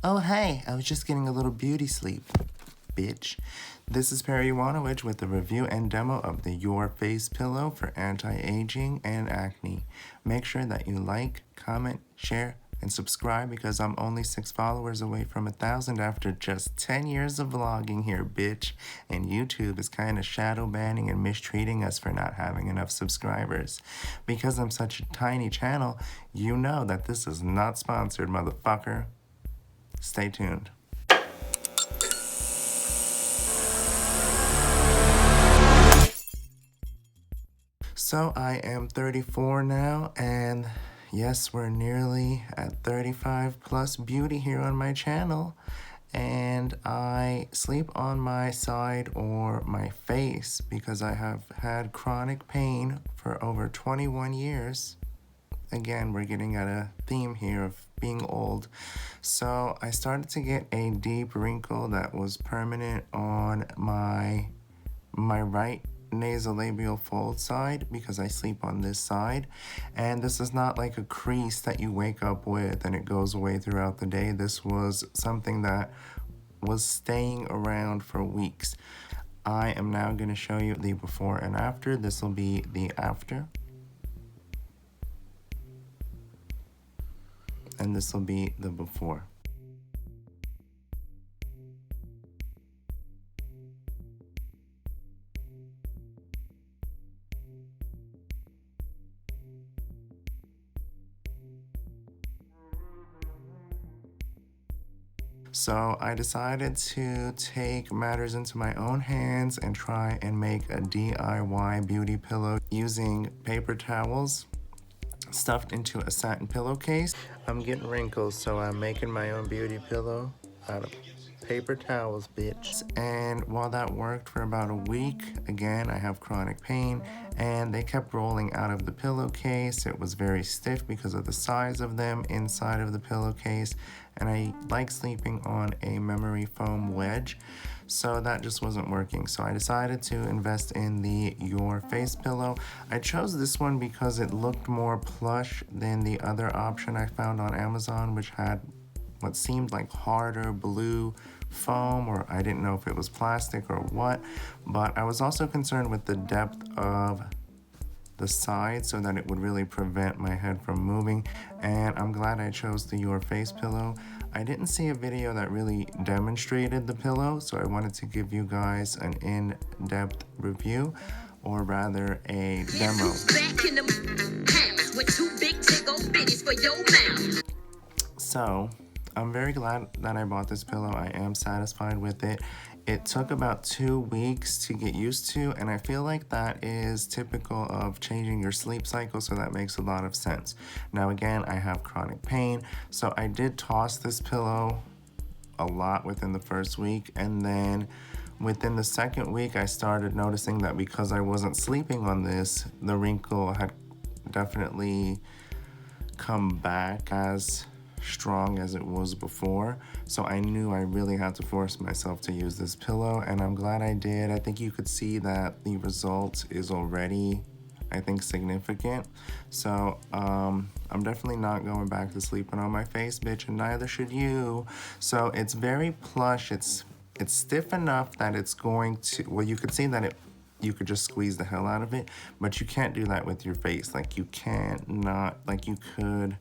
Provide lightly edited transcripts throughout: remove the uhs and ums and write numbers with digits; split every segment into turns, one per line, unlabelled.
Oh, hey, I was just getting a little beauty sleep, bitch. This is Perry Uwanawich with a review and demo of the Your Face Pillow for anti-aging and acne. Make sure that you like, comment, share, and subscribe because I'm only 6 followers away from 1,000 after just 10 years of vlogging here, bitch. And YouTube is kind of shadow banning and mistreating us for not having enough subscribers. Because I'm such a tiny channel, you know that this is not sponsored, motherfucker. Stay tuned. So I am 34 now, and yes, we're nearly at 35 plus beauty here on my channel. And I sleep on my side or my face because I have had chronic pain for over 21 years. Again, we're getting at a theme here of being old. So I started to get a deep wrinkle that was permanent on my right nasolabial fold side because I sleep on this side. And this is not like a crease that you wake up with and it goes away throughout the day. This was something that was staying around for weeks. I am now going to show you the before and after. This will be the after. And this will be the before. So I decided to take matters into my own hands and try and make a DIY beauty pillow using paper towels stuffed into a satin pillowcase. I'm getting wrinkles, so I'm making my own beauty pillow out of paper towels, bitch. And while that worked for about a week, again, I have chronic pain, and they kept rolling out of the pillowcase. It was very stiff because of the size of them inside of the pillowcase, and I like sleeping on a memory foam wedge, so that just wasn't working. So I decided to invest in the Your Face pillow. I chose this one because it looked more plush than the other option I found on Amazon, which had what seemed like harder blue foam, or I didn't know if it was plastic or what, but I was also concerned with the depth of the side so that it would really prevent my head from moving, and I'm glad I chose the Your Face pillow. I didn't see a video that really demonstrated the pillow, so I wanted to give you guys an in-depth review, or rather a demo. So I'm very glad that I bought this pillow. I am satisfied with it. It took about 2 weeks to get used to, and I feel like that is typical of changing your sleep cycle, so that makes a lot of sense. Now again, I have chronic pain, so I did toss this pillow a lot within the first week, and then within the second week, I started noticing that because I wasn't sleeping on this, the wrinkle had definitely come back as strong as it was before. So I knew I really had to force myself to use this pillow, and I'm glad I did. I think you could see that the result is already, I think, significant. So I'm definitely not going back to sleeping on my face, bitch, and neither should you. So it's very plush. It's stiff enough that it's going to, well, you could see that you could just squeeze the hell out of it, but you can't do that with your face. Like you could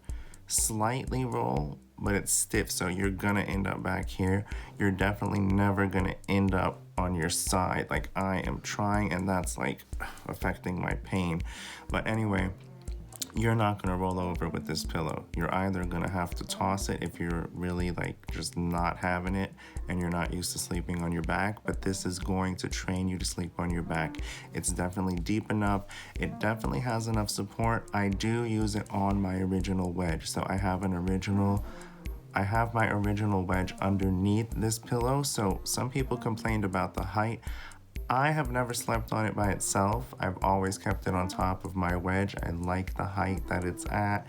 slightly roll, but it's stiff, so you're gonna end up back here. You're definitely never gonna end up on your side like I am trying, and that's like affecting my pain. But anyway, you're not gonna roll over with this pillow. You're either gonna have to toss it if you're really like just not having it and you're not used to sleeping on your back, but this is going to train you to sleep on your back. It's definitely deep enough. It definitely has enough support. I do use it on my original wedge. So I have my original wedge underneath this pillow. So some people complained about the height. I have never slept on it by itself. I've always kept it on top of my wedge. I like the height that it's at.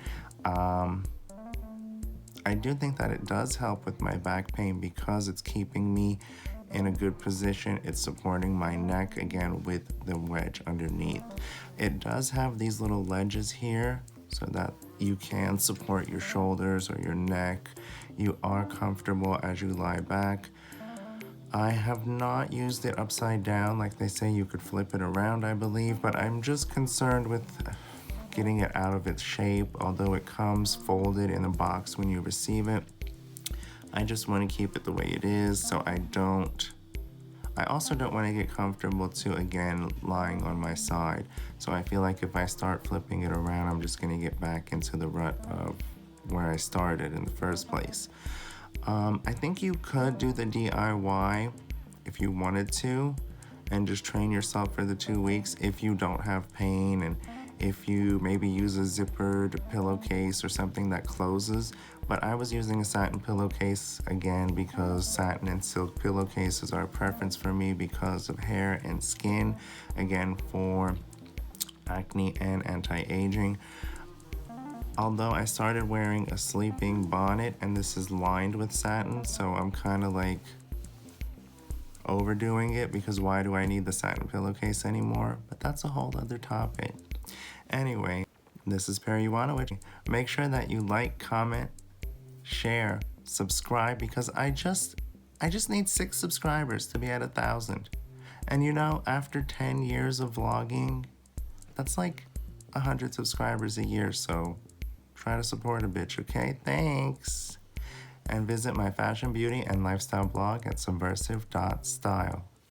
I do think that it does help with my back pain because it's keeping me in a good position. It's supporting my neck again with the wedge underneath. It does have these little ledges here so that you can support your shoulders or your neck. you are comfortable as you lie back. I have not used it upside down like they say you could flip it around, I believe, but I'm just concerned with getting it out of its shape, although it comes folded in a box when you receive it. I just want to keep it the way it is so I also don't want to get comfortable to, again, lying on my side. So I feel like if I start flipping it around, I'm just going to get back into the rut of where I started in the first place. I think you could do the DIY if you wanted to and just train yourself for the 2 weeks if you don't have pain, and if you maybe use a zippered pillowcase or something that closes. But I was using a satin pillowcase again because satin and silk pillowcases are a preference for me because of hair and skin, again for acne and anti-aging. Although I started wearing a sleeping bonnet and this is lined with satin, so I'm kind of like overdoing it because why do I need the satin pillowcase anymore? But that's a whole other topic. Anyway, this is Perry Uwanawich. Make sure that you like, comment, share, subscribe, because I just need 6 subscribers to be at 1,000. And you know, after 10 years of vlogging, that's like 100 subscribers a year, so try to support a bitch, okay? Thanks. And visit my fashion, beauty, and lifestyle blog at subversive.style.